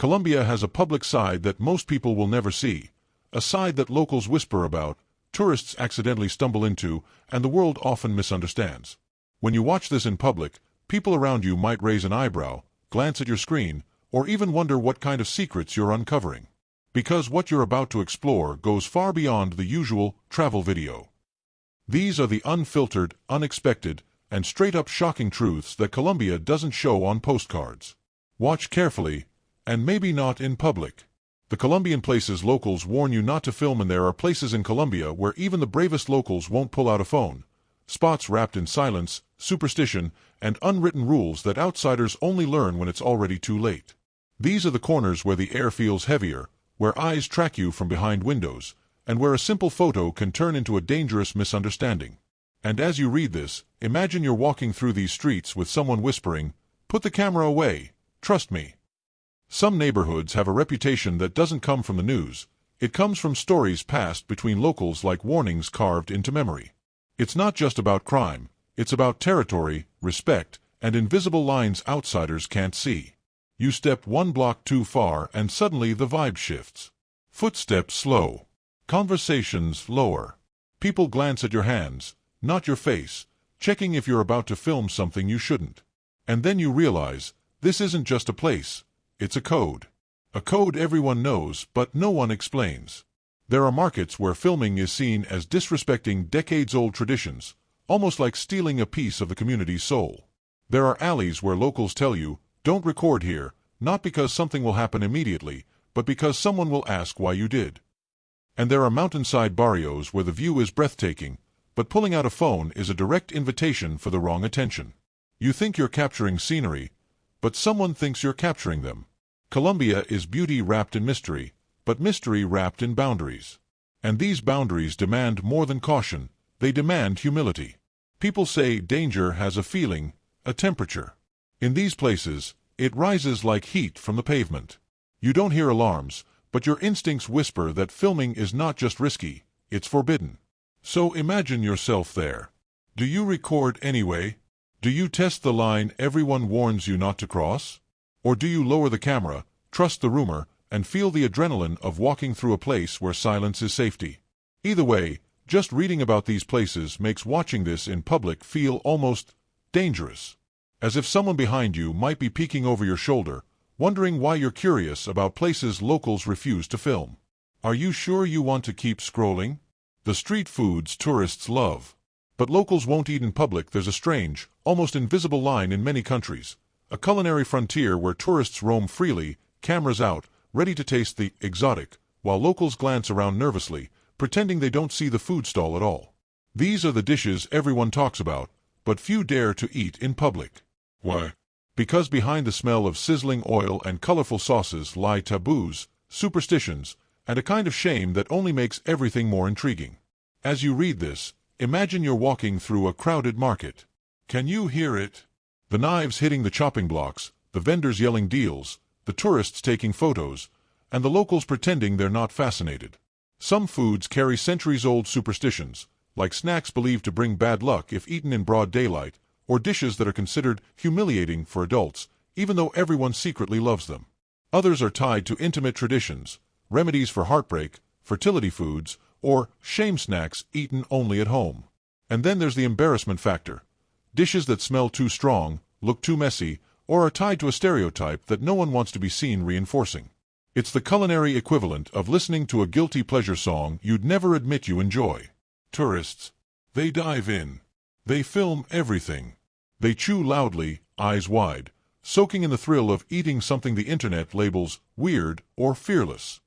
Colombia has a public side that most people will never see, a side that locals whisper about, tourists accidentally stumble into, and the world often misunderstands. When you watch this in public, people around you might raise an eyebrow, glance at your screen, or even wonder what kind of secrets you're uncovering. Because what you're about to explore goes far beyond the usual travel video. These are the unfiltered, unexpected, and straight-up shocking truths that Colombia doesn't show on postcards. Watch carefully, and maybe not in public. The Colombian places locals warn you not to film in. There are places in Colombia where even the bravest locals won't pull out a phone. Spots wrapped in silence, superstition, and unwritten rules that outsiders only learn when it's already too late. These are the corners where the air feels heavier, where eyes track you from behind windows, and where a simple photo can turn into a dangerous misunderstanding. And as you read this, imagine you're walking through these streets with someone whispering, "Put the camera away, trust me." Some neighborhoods have a reputation that doesn't come from the news. It comes from stories passed between locals like warnings carved into memory. It's not just about crime, it's about territory, respect, and invisible lines outsiders can't see. You step one block too far and suddenly the vibe shifts. Footsteps slow. Conversations lower. People glance at your hands, not your face, checking if you're about to film something you shouldn't. And then you realize, this isn't just a place, it's a code. A code everyone knows but no one explains. There are markets where filming is seen as disrespecting decades-old traditions, almost like stealing a piece of the community's soul. There are alleys where locals tell you, "Don't record here," not because something will happen immediately, but because someone will ask why you did. And there are mountainside barrios where the view is breathtaking, but pulling out a phone is a direct invitation for the wrong attention. You think you're capturing scenery, but someone thinks you're capturing them. Colombia is beauty wrapped in mystery, but mystery wrapped in boundaries. And these boundaries demand more than caution, they demand humility. People say danger has a feeling, a temperature. In these places, it rises like heat from the pavement. You don't hear alarms, but your instincts whisper that filming is not just risky, it's forbidden. So imagine yourself there. Do you record anyway? Do you test the line everyone warns you not to cross? Or do you lower the camera, trust the rumor, and feel the adrenaline of walking through a place where silence is safety? Either way, just reading about these places makes watching this in public feel almost dangerous. As if someone behind you might be peeking over your shoulder, wondering why you're curious about places locals refuse to film. Are you sure you want to keep scrolling? The street foods tourists love. But locals won't eat in public. There's a strange, almost invisible line in many countries. A culinary frontier where tourists roam freely, cameras out, ready to taste the exotic, while locals glance around nervously, pretending they don't see the food stall at all. These are the dishes everyone talks about, but few dare to eat in public. Why? Because behind the smell of sizzling oil and colorful sauces lie taboos, superstitions, and a kind of shame that only makes everything more intriguing. As you read this, imagine you're walking through a crowded market. Can you hear it? The knives hitting the chopping blocks, the vendors yelling deals, the tourists taking photos, and the locals pretending they're not fascinated. Some foods carry centuries-old superstitions, like snacks believed to bring bad luck if eaten in broad daylight, or dishes that are considered humiliating for adults, even though everyone secretly loves them. Others are tied to intimate traditions, remedies for heartbreak, fertility foods, or shame snacks eaten only at home. And then there's the embarrassment factor. Dishes that smell too strong, look too messy, or are tied to a stereotype that no one wants to be seen reinforcing. It's the culinary equivalent of listening to a guilty pleasure song you'd never admit you enjoy. Tourists. They dive in. They film everything. They chew loudly, eyes wide, soaking in the thrill of eating something the internet labels weird or fearless.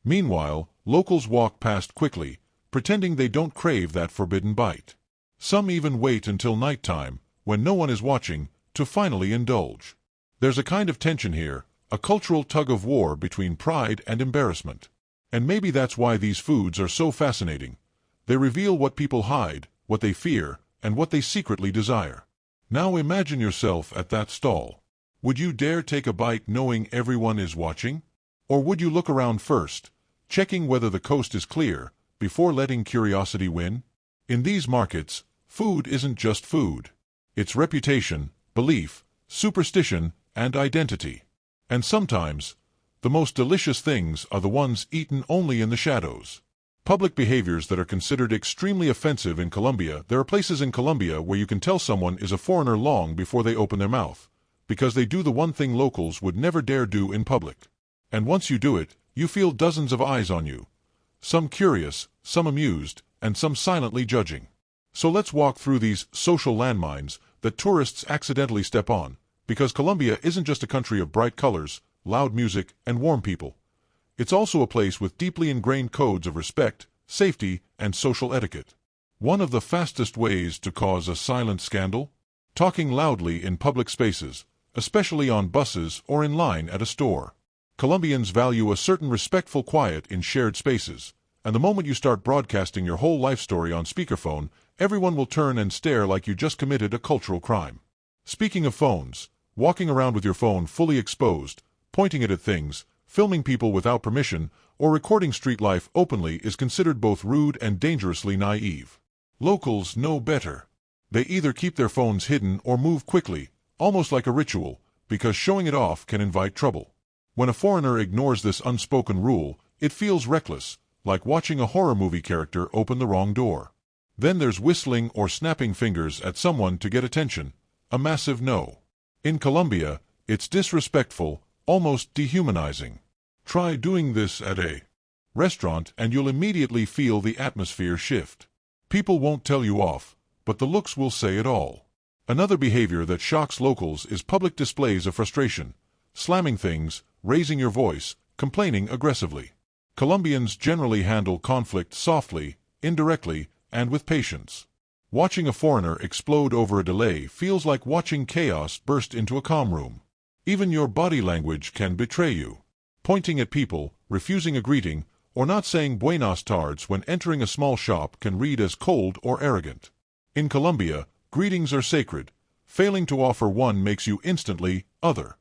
Meanwhile, locals walk past quickly, pretending they don't crave that forbidden bite. Some even wait until nighttime, when no one is watching, to finally indulge. There's a kind of tension here, a cultural tug-of-war between pride and embarrassment. And maybe that's why these foods are so fascinating. They reveal what people hide, what they fear, and what they secretly desire. Now imagine yourself at that stall. Would you dare take a bite knowing everyone is watching? Or would you look around first, checking whether the coast is clear, before letting curiosity win? In these markets, food isn't just food. It's reputation, belief, superstition, and identity. And sometimes, The most delicious things are the ones eaten only in the shadows. Public behaviors that are considered extremely offensive in Colombia. There are places in Colombia where you can tell someone is a foreigner long before they open their mouth, because they do the one thing locals would never dare do in public. And once you do it, you feel dozens of eyes on you. Some curious, some amused, and some silently judging. So let's walk through these social landmines that tourists accidentally step on, because Colombia isn't just a country of bright colors, loud music, and warm people. It's also a place with deeply ingrained codes of respect, safety, and social etiquette. One of the fastest ways to cause a silent scandal? Talking loudly in public spaces, especially on buses or in line at a store. Colombians value a certain respectful quiet in shared spaces, and the moment you start broadcasting your whole life story on speakerphone, everyone will turn and stare like you just committed a cultural crime. Speaking of phones, walking around with your phone fully exposed, pointing it at things, filming people without permission, or recording street life openly is considered both rude and dangerously naive. Locals know better. They either keep their phones hidden or move quickly, almost like a ritual, because showing it off can invite trouble. When a foreigner ignores this unspoken rule, it feels reckless, like watching a horror movie character open the wrong door. Then there's whistling or snapping fingers at someone to get attention, a massive no. In Colombia, it's disrespectful, almost dehumanizing. Try doing this at a restaurant and you'll immediately feel the atmosphere shift. People won't tell you off, but the looks will say it all. Another behavior that shocks locals is public displays of frustration, slamming things, raising your voice, complaining aggressively. Colombians generally handle conflict softly, indirectly, and with patience. Watching a foreigner explode over a delay feels like watching chaos burst into a calm room. Even your body language can betray you. Pointing at people, refusing a greeting, or not saying buenas tardes when entering a small shop can read as cold or arrogant. In Colombia, greetings are sacred. Failing to offer one makes you instantly other.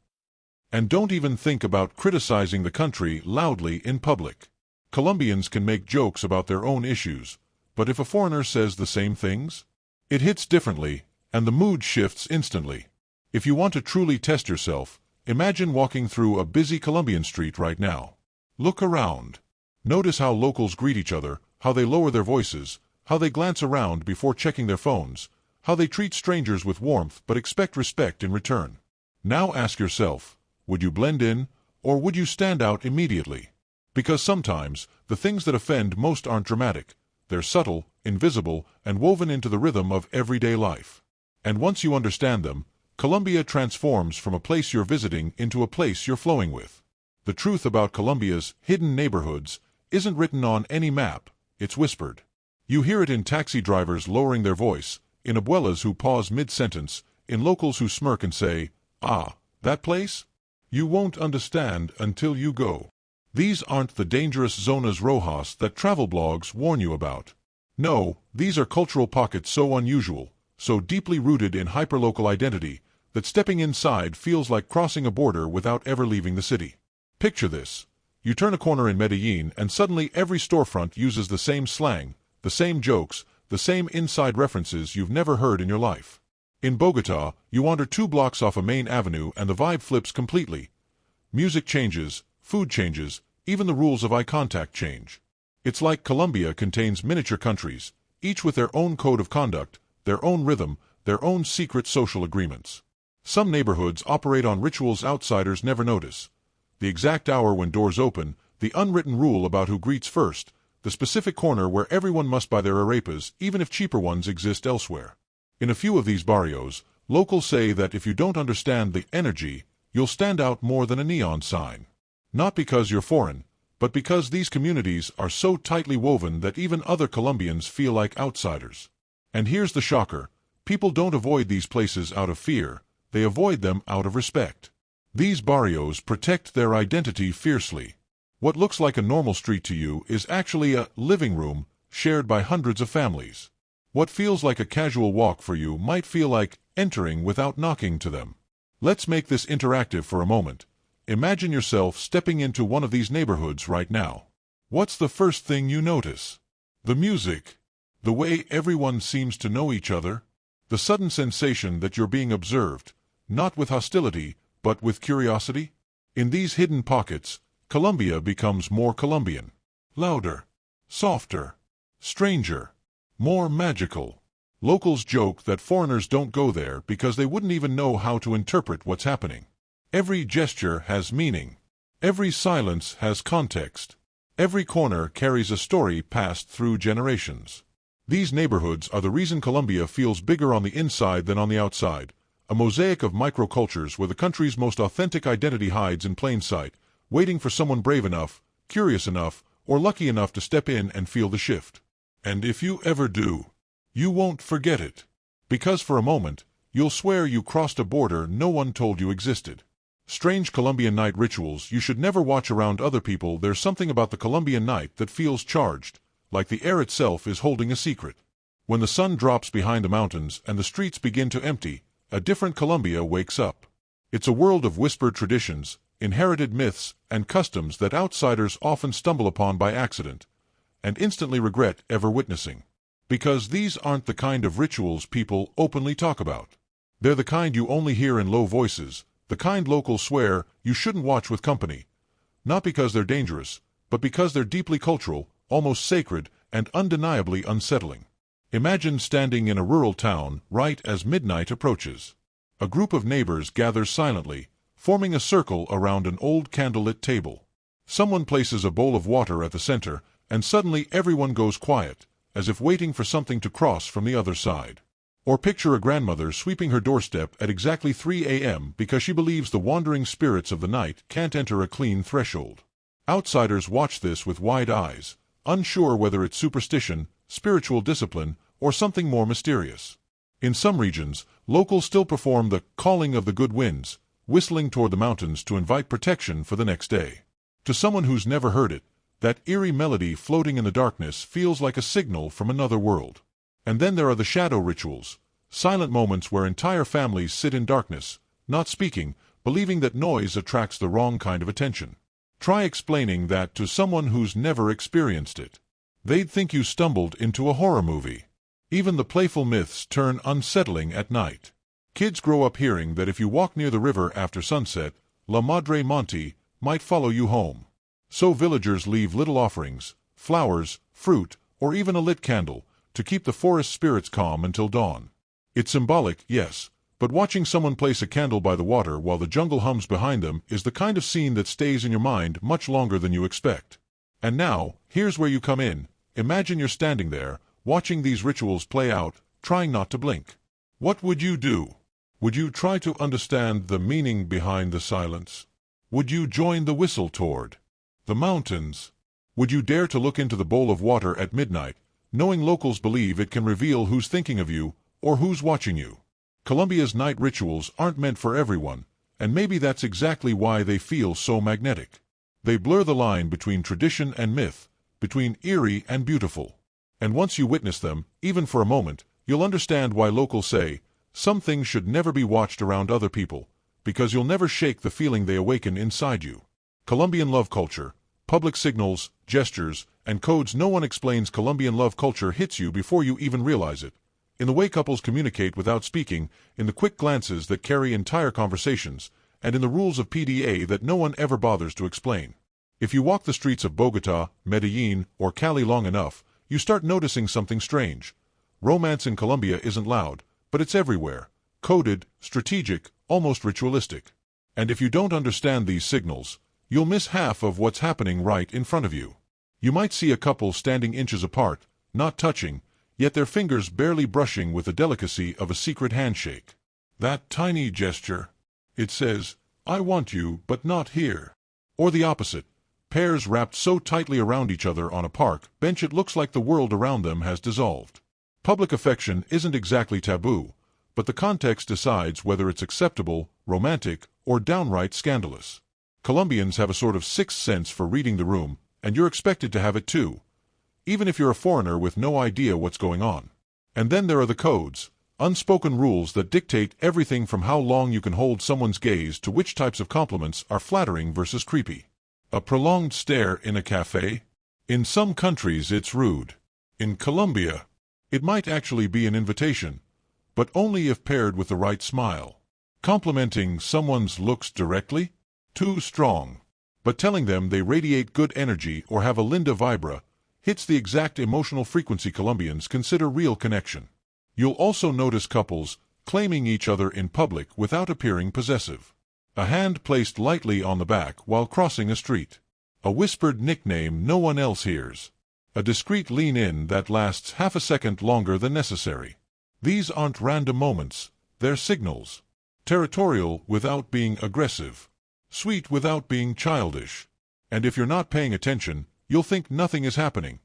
And don't even think about criticizing the country loudly in public. Colombians can make jokes about their own issues, but if a foreigner says the same things, it hits differently, and the mood shifts instantly. If you want to truly test yourself, imagine walking through a busy Colombian street right now. Look around. Notice how locals greet each other, how they lower their voices, how they glance around before checking their phones, how they treat strangers with warmth but expect respect in return. Now ask yourself, would you blend in, or would you stand out immediately? Because sometimes, the things that offend most aren't dramatic. They're subtle, invisible, and woven into the rhythm of everyday life. And once you understand them, Colombia transforms from a place you're visiting into a place you're flowing with. The truth about Colombia's hidden neighborhoods isn't written on any map, it's whispered. You hear it in taxi drivers lowering their voice, in abuelas who pause mid-sentence, in locals who smirk and say, "Ah, that place?" You won't understand until you go. These aren't the dangerous zonas rojas that travel blogs warn you about. No, these are cultural pockets so unusual, so deeply rooted in hyperlocal identity, that stepping inside feels like crossing a border without ever leaving the city. Picture this. You turn a corner in Medellin and suddenly every storefront uses the same slang, the same jokes, the same inside references you've never heard in your life. In Bogota, you wander 2 blocks off a main avenue and the vibe flips completely. Music changes, food changes, even the rules of eye contact change. It's like Colombia contains miniature countries, each with their own code of conduct, their own rhythm, their own secret social agreements. Some neighborhoods operate on rituals outsiders never notice. The exact hour when doors open, the unwritten rule about who greets first, the specific corner where everyone must buy their arepas even if cheaper ones exist elsewhere. In a few of these barrios, locals say that if you don't understand the energy, you'll stand out more than a neon sign. Not because you're foreign, but because these communities are so tightly woven that even other Colombians feel like outsiders. And here's the shocker. People don't avoid these places out of fear, they avoid them out of respect. These barrios protect their identity fiercely. What looks like a normal street to you is actually a living room shared by hundreds of families. What feels like a casual walk for you might feel like entering without knocking to them. Let's make this interactive for a moment. Imagine yourself stepping into one of these neighborhoods right now. What's the first thing you notice? The music. The way everyone seems to know each other. The sudden sensation that you're being observed, not with hostility, but with curiosity. In these hidden pockets, Colombia becomes more Colombian. Louder, softer, stranger, more magical. Locals joke that foreigners don't go there because they wouldn't even know how to interpret what's happening. Every gesture has meaning. Every silence has context. Every corner carries a story passed through generations. These neighborhoods are the reason Colombia feels bigger on the inside than on the outside, a mosaic of microcultures where the country's most authentic identity hides in plain sight, waiting for someone brave enough, curious enough, or lucky enough to step in and feel the shift. And if you ever do, you won't forget it. Because for a moment, you'll swear you crossed a border no one told you existed. Strange Colombian night rituals you should never watch around other people. There's something about the Colombian night that feels charged, like the air itself is holding a secret. When the sun drops behind the mountains and the streets begin to empty, a different Colombia wakes up. It's a world of whispered traditions, inherited myths, and customs that outsiders often stumble upon by accident, and instantly regret ever witnessing. Because these aren't the kind of rituals people openly talk about. They're the kind you only hear in low voices, the kind locals swear you shouldn't watch with company. Not because they're dangerous, but because they're deeply cultural, almost sacred, and undeniably unsettling. Imagine standing in a rural town right as midnight approaches. A group of neighbors gathers silently, forming a circle around an old candlelit table. Someone places a bowl of water at the center, and suddenly everyone goes quiet, as if waiting for something to cross from the other side. Or picture a grandmother sweeping her doorstep at exactly 3 a.m. because she believes the wandering spirits of the night can't enter a clean threshold. Outsiders watch this with wide eyes, unsure whether it's superstition, spiritual discipline, or something more mysterious. In some regions, locals still perform the calling of the good winds, whistling toward the mountains to invite protection for the next day. To someone who's never heard it, that eerie melody floating in the darkness feels like a signal from another world. And then there are the shadow rituals, silent moments where entire families sit in darkness, not speaking, believing that noise attracts the wrong kind of attention. Try explaining that to someone who's never experienced it. They'd think you stumbled into a horror movie. Even the playful myths turn unsettling at night. Kids grow up hearing that if you walk near the river after sunset, La Madre Monte might follow you home. So villagers leave little offerings, flowers, fruit, or even a lit candle, to keep the forest spirits calm until dawn. It's symbolic, yes, but watching someone place a candle by the water while the jungle hums behind them is the kind of scene that stays in your mind much longer than you expect. And now, here's where you come in. Imagine you're standing there, watching these rituals play out, trying not to blink. What would you do? Would you try to understand the meaning behind the silence? Would you join the whistle toward the mountains? Would you dare to look into the bowl of water at midnight, knowing locals believe it can reveal who's thinking of you or who's watching you? Colombia's night rituals aren't meant for everyone, and maybe that's exactly why they feel so magnetic. They blur the line between tradition and myth, between eerie and beautiful. And once you witness them, even for a moment, you'll understand why locals say, some things should never be watched around other people, because you'll never shake the feeling they awaken inside you. Colombian love culture, public signals, gestures, and codes. No one explains Colombian love culture hits you before you even realize it. In the way couples communicate without speaking, in the quick glances that carry entire conversations, and in the rules of PDA that no one ever bothers to explain. If you walk the streets of Bogotá, Medellín, or Cali long enough, you start noticing something strange. Romance in Colombia isn't loud, but it's everywhere, coded, strategic, almost ritualistic. And if you don't understand these signals, you'll miss half of what's happening right in front of you. You might see a couple standing inches apart, not touching, yet their fingers barely brushing with the delicacy of a secret handshake. That tiny gesture. It says, I want you, but not here. Or the opposite. Pairs wrapped so tightly around each other on a park bench it looks like the world around them has dissolved. Public affection isn't exactly taboo, but the context decides whether it's acceptable, romantic, or downright scandalous. Colombians have a sort of sixth sense for reading the room, and you're expected to have it too, even if you're a foreigner with no idea what's going on. And then there are the codes, unspoken rules that dictate everything from how long you can hold someone's gaze to which types of compliments are flattering versus creepy. A prolonged stare in a cafe? In some countries it's rude. In Colombia, it might actually be an invitation, but only if paired with the right smile. Complimenting someone's looks directly? Too strong. But telling them they radiate good energy or have a linda vibra hits the exact emotional frequency Colombians consider real connection. You'll also notice couples claiming each other in public without appearing possessive. A hand placed lightly on the back while crossing a street. A whispered nickname no one else hears. A discreet lean-in that lasts half a second longer than necessary. These aren't random moments, they're signals. Territorial without being aggressive. Sweet without being childish. And if you're not paying attention, you'll think nothing is happening.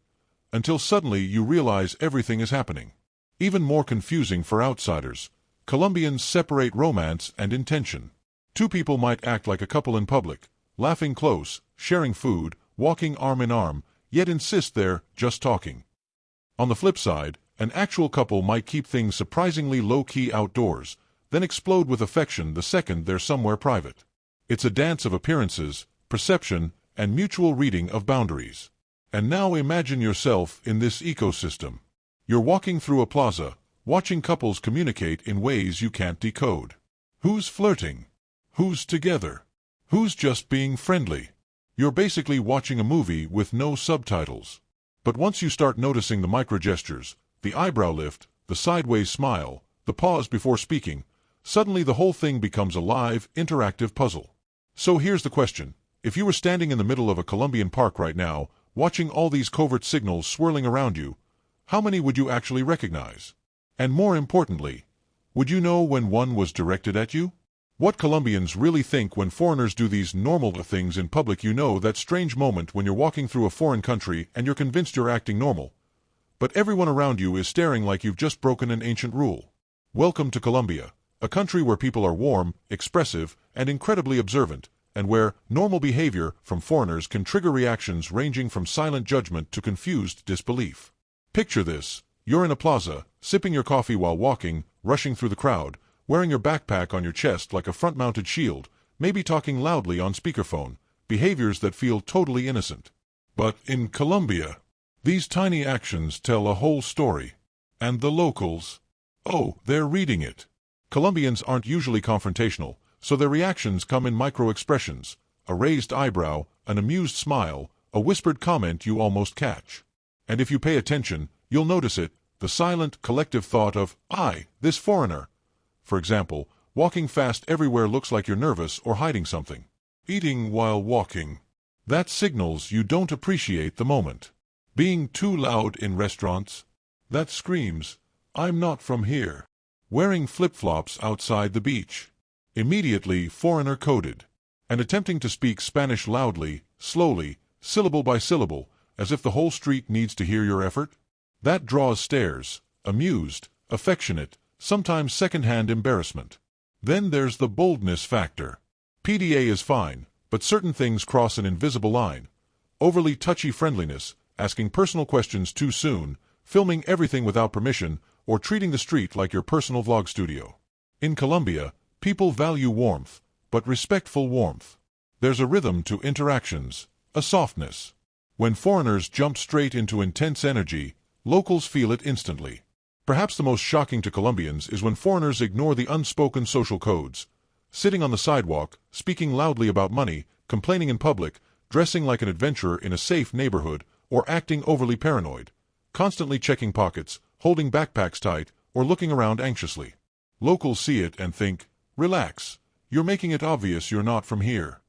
Until suddenly you realize everything is happening. Even more confusing for outsiders, Colombians separate romance and intention. Two people might act like a couple in public, laughing close, sharing food, walking arm in arm, yet insist they're just talking. On the flip side, an actual couple might keep things surprisingly low-key outdoors, then explode with affection the second they're somewhere private. It's a dance of appearances, perception, and mutual reading of boundaries. And now imagine yourself in this ecosystem. You're walking through a plaza, watching couples communicate in ways you can't decode. Who's flirting? Who's together? Who's just being friendly? You're basically watching a movie with no subtitles. But once you start noticing the microgestures, the eyebrow lift, the sideways smile, the pause before speaking, suddenly the whole thing becomes a live, interactive puzzle. So here's the question. If you were standing in the middle of a Colombian park right now, watching all these covert signals swirling around you, how many would you actually recognize? And more importantly, would you know when one was directed at you? What Colombians really think when foreigners do these normal things in public. You know that strange moment when you're walking through a foreign country and you're convinced you're acting normal, but everyone around you is staring like you've just broken an ancient rule. Welcome to Colombia, a country where people are warm, expressive, and incredibly observant, and where normal behavior from foreigners can trigger reactions ranging from silent judgment to confused disbelief. Picture this. You're in a plaza, sipping your coffee while walking, rushing through the crowd, wearing your backpack on your chest like a front-mounted shield, maybe talking loudly on speakerphone, behaviors that feel totally innocent. But in Colombia, these tiny actions tell a whole story. And the locals? Oh, they're reading it. Colombians aren't usually confrontational, so their reactions come in micro-expressions: a raised eyebrow, an amused smile, a whispered comment you almost catch. And if you pay attention, you'll notice it, the silent, collective thought of, this foreigner. For example, walking fast everywhere looks like you're nervous or hiding something. Eating while walking. That signals you don't appreciate the moment. Being too loud in restaurants. That screams, I'm not from here. Wearing flip-flops outside the beach. Immediately foreigner-coded. And attempting to speak Spanish loudly, slowly, syllable by syllable, as if the whole street needs to hear your effort. That draws stares, amused, affectionate, sometimes second-hand embarrassment. Then there's the boldness factor. PDA is fine, but certain things cross an invisible line. Overly touchy friendliness, asking personal questions too soon, filming everything without permission, or treating the street like your personal vlog studio. In Colombia, people value warmth, but respectful warmth. There's a rhythm to interactions, a softness. When foreigners jump straight into intense energy, locals feel it instantly. Perhaps the most shocking to Colombians is when foreigners ignore the unspoken social codes. Sitting on the sidewalk, speaking loudly about money, complaining in public, dressing like an adventurer in a safe neighborhood, or acting overly paranoid. Constantly checking pockets, holding backpacks tight, or looking around anxiously. Locals see it and think, relax, you're making it obvious you're not from here.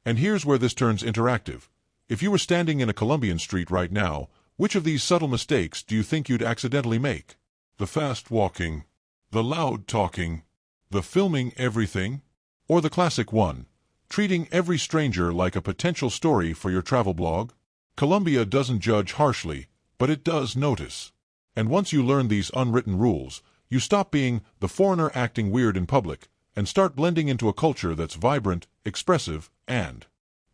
And here's where this turns interactive. If you were standing in a Colombian street right now, which of these subtle mistakes do you think you'd accidentally make? The fast walking, the loud talking, the filming everything, or the classic one, treating every stranger like a potential story for your travel blog? Colombia doesn't judge harshly, but it does notice. And once you learn these unwritten rules, you stop being the foreigner acting weird in public, and start blending into a culture that's vibrant, expressive, and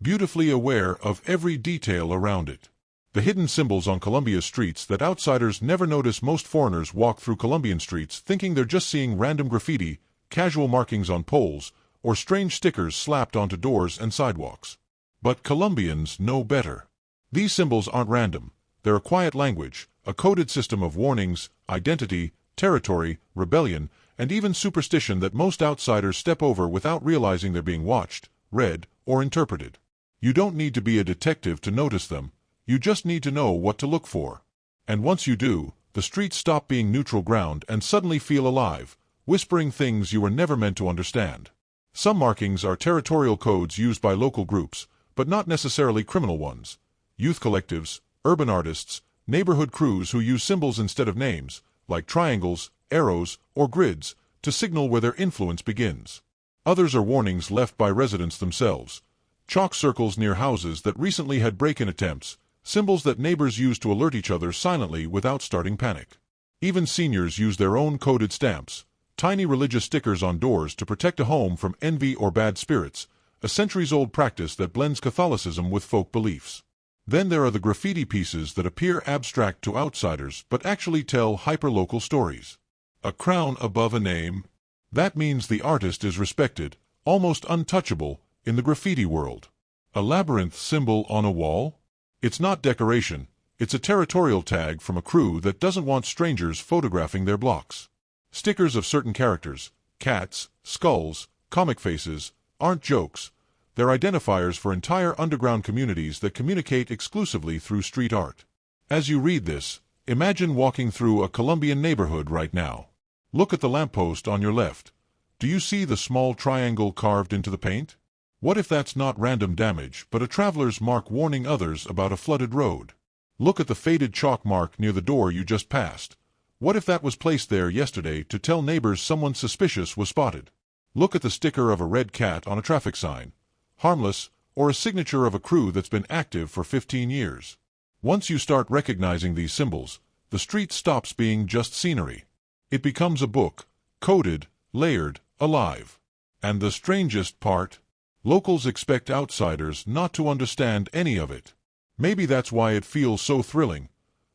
beautifully aware of every detail around it. The hidden symbols on Colombia's streets that outsiders never notice. Most foreigners walk through Colombian streets thinking they're just seeing random graffiti, casual markings on poles, or strange stickers slapped onto doors and sidewalks. But Colombians know better. These symbols aren't random. They're a quiet language, a coded system of warnings, identity, territory, rebellion, and even superstition that most outsiders step over without realizing they're being watched, read, or interpreted. You don't need to be a detective to notice them, you just need to know what to look for. And once you do, the streets stop being neutral ground and suddenly feel alive, whispering things you were never meant to understand. Some markings are territorial codes used by local groups, but not necessarily criminal ones. Youth collectives, urban artists, neighborhood crews who use symbols instead of names, like triangles, arrows, or grids, to signal where their influence begins. Others are warnings left by residents themselves. Chalk circles near houses that recently had break-in attempts, symbols that neighbors use to alert each other silently without starting panic. Even seniors use their own coded stamps, tiny religious stickers on doors to protect a home from envy or bad spirits, a centuries-old practice that blends Catholicism with folk beliefs. Then there are the graffiti pieces that appear abstract to outsiders but actually tell hyper-local stories. A crown above a name. That means the artist is respected, almost untouchable, in the graffiti world. A labyrinth symbol on a wall? It's not decoration, it's a territorial tag from a crew that doesn't want strangers photographing their blocks. Stickers of certain characters, cats, skulls, comic faces, aren't jokes. They're identifiers for entire underground communities that communicate exclusively through street art. As you read this, imagine walking through a Colombian neighborhood right now. Look at the lamppost on your left. Do you see the small triangle carved into the paint? What if that's not random damage, but a traveler's mark warning others about a flooded road? Look at the faded chalk mark near the door you just passed. What if that was placed there yesterday to tell neighbors someone suspicious was spotted? Look at the sticker of a red cat on a traffic sign. Harmless, or a signature of a crew that's been active for 15 years. Once you start recognizing these symbols, the street stops being just scenery. It becomes a book, coded, layered, alive. And the strangest part? Locals expect outsiders not to understand any of it. Maybe that's why it feels so thrilling,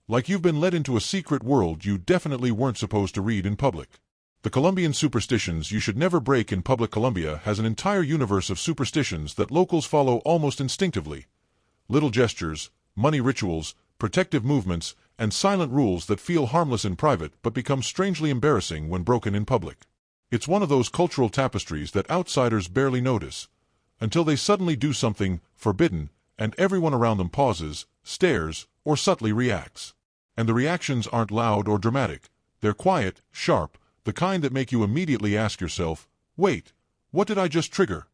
like you've been led into a secret world you definitely weren't supposed to read in public. The Colombian superstitions you should never break in public. Colombia has an entire universe of superstitions that locals follow almost instinctively. Little gestures, money rituals, protective movements, and silent rules that feel harmless in private but become strangely embarrassing when broken in public. It's one of those cultural tapestries that outsiders barely notice, until they suddenly do something forbidden, and everyone around them pauses, stares, or subtly reacts. And the reactions aren't loud or dramatic. They're quiet, sharp, the kind that make you immediately ask yourself, wait, what did I just trigger?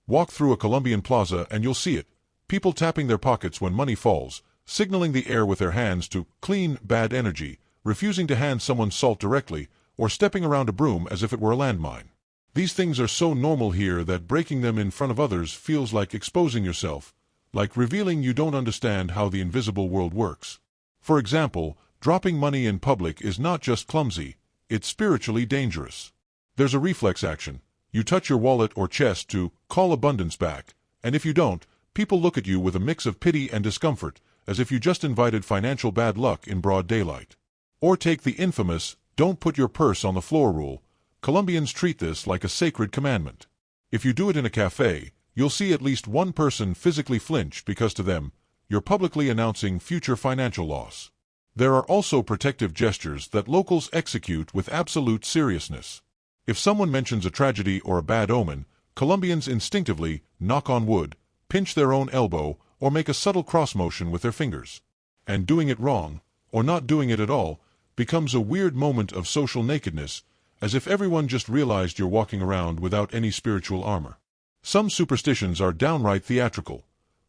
Walk through a Colombian plaza and you'll see it. People tapping their pockets when money falls, signaling the air with their hands to clean bad energy, refusing to hand someone salt directly, or stepping around a broom as if it were a landmine. These things are so normal here that breaking them in front of others feels like exposing yourself, like revealing you don't understand how the invisible world works. For example, dropping money in public is not just clumsy, it's spiritually dangerous. There's a reflex action. You touch your wallet or chest to call abundance back, and if you don't, people look at you with a mix of pity and discomfort, as if you just invited financial bad luck in broad daylight. Or take the infamous, don't put your purse on the floor rule. Colombians treat this like a sacred commandment. If you do it in a cafe, you'll see at least one person physically flinch because to them, you're publicly announcing future financial loss. There are also protective gestures that locals execute with absolute seriousness. If someone mentions a tragedy or a bad omen, Colombians instinctively knock on wood, pinch their own elbow, or make a subtle cross motion with their fingers. And doing it wrong, or not doing it at all, becomes a weird moment of social nakedness, as if everyone just realized you're walking around without any spiritual armor. Some superstitions are downright theatrical.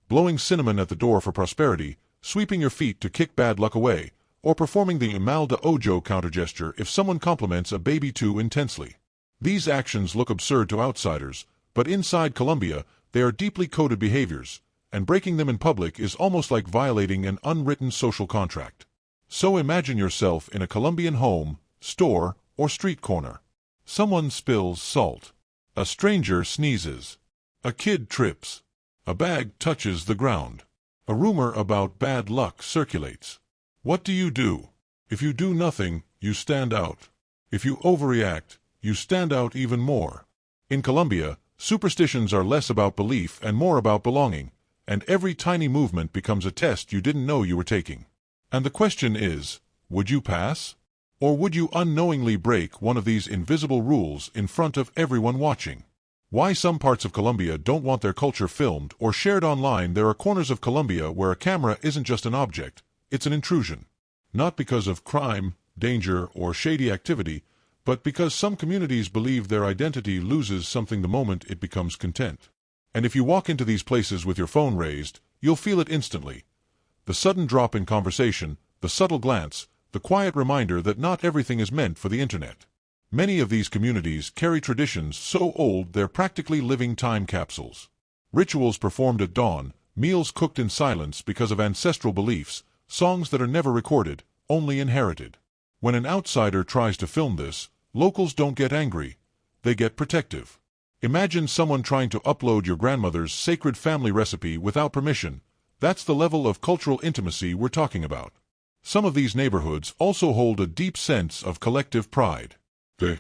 Blowing cinnamon at the door for prosperity, sweeping your feet to kick bad luck away, or performing the mal de ojo countergesture if someone compliments a baby too intensely. These actions look absurd to outsiders, but inside Colombia, they are deeply coded behaviors, and breaking them in public is almost like violating an unwritten social contract. So imagine yourself in a Colombian home, store, or street corner. Someone spills salt. A stranger sneezes. A kid trips. A bag touches the ground. A rumor about bad luck circulates. What do you do? If you do nothing, you stand out. If you overreact, you stand out even more. In Colombia, superstitions are less about belief and more about belonging, and every tiny movement becomes a test you didn't know you were taking. And the question is, would you pass? Or would you unknowingly break one of these invisible rules in front of everyone watching? Why some parts of Colombia don't want their culture filmed or shared online. There are corners of Colombia where a camera isn't just an object, it's an intrusion. Not because of crime, danger, or shady activity, but because some communities believe their identity loses something the moment it becomes content. And if you walk into these places with your phone raised, you'll feel it instantly. The sudden drop in conversation, the subtle glance, the quiet reminder that not everything is meant for the internet. Many of these communities carry traditions so old they're practically living time capsules. Rituals performed at dawn, meals cooked in silence because of ancestral beliefs, songs that are never recorded, only inherited. When an outsider tries to film this, locals don't get angry, they get protective. Imagine someone trying to upload your grandmother's sacred family recipe without permission. That's the level of cultural intimacy we're talking about. Some of these neighborhoods also hold a deep sense of collective pride. They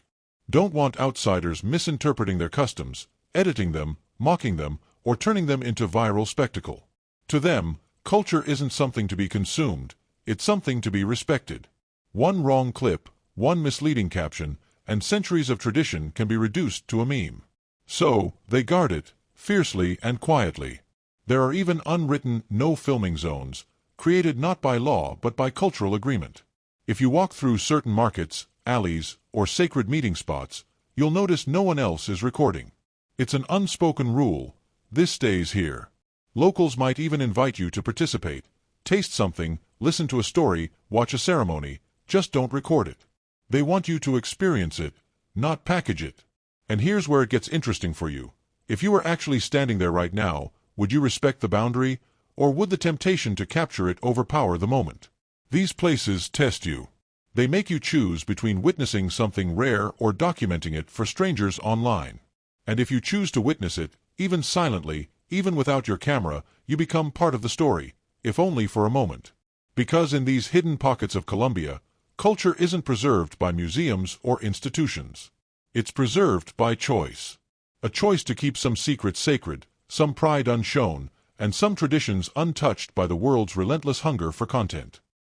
don't want outsiders misinterpreting their customs, editing them, mocking them, or turning them into viral spectacle. To them, culture isn't something to be consumed, it's something to be respected. One wrong clip, one misleading caption, and centuries of tradition can be reduced to a meme. So, they guard it, fiercely and quietly. There are even unwritten no-filming zones, created not by law but by cultural agreement. If you walk through certain markets, alleys, or sacred meeting spots, you'll notice no one else is recording. It's an unspoken rule. This stays here. Locals might even invite you to participate, taste something, listen to a story, watch a ceremony, just don't record it. They want you to experience it, not package it. And here's where it gets interesting for you. If you were actually standing there right now, would you respect the boundary, or would the temptation to capture it overpower the moment? These places test you. They make you choose between witnessing something rare or documenting it for strangers online. And if you choose to witness it, even silently, even without your camera, you become part of the story, if only for a moment. Because in these hidden pockets of Colombia, culture isn't preserved by museums or institutions. It's preserved by choice. A choice to keep some secrets sacred, some pride unshown, and some traditions untouched by the world's relentless hunger for content.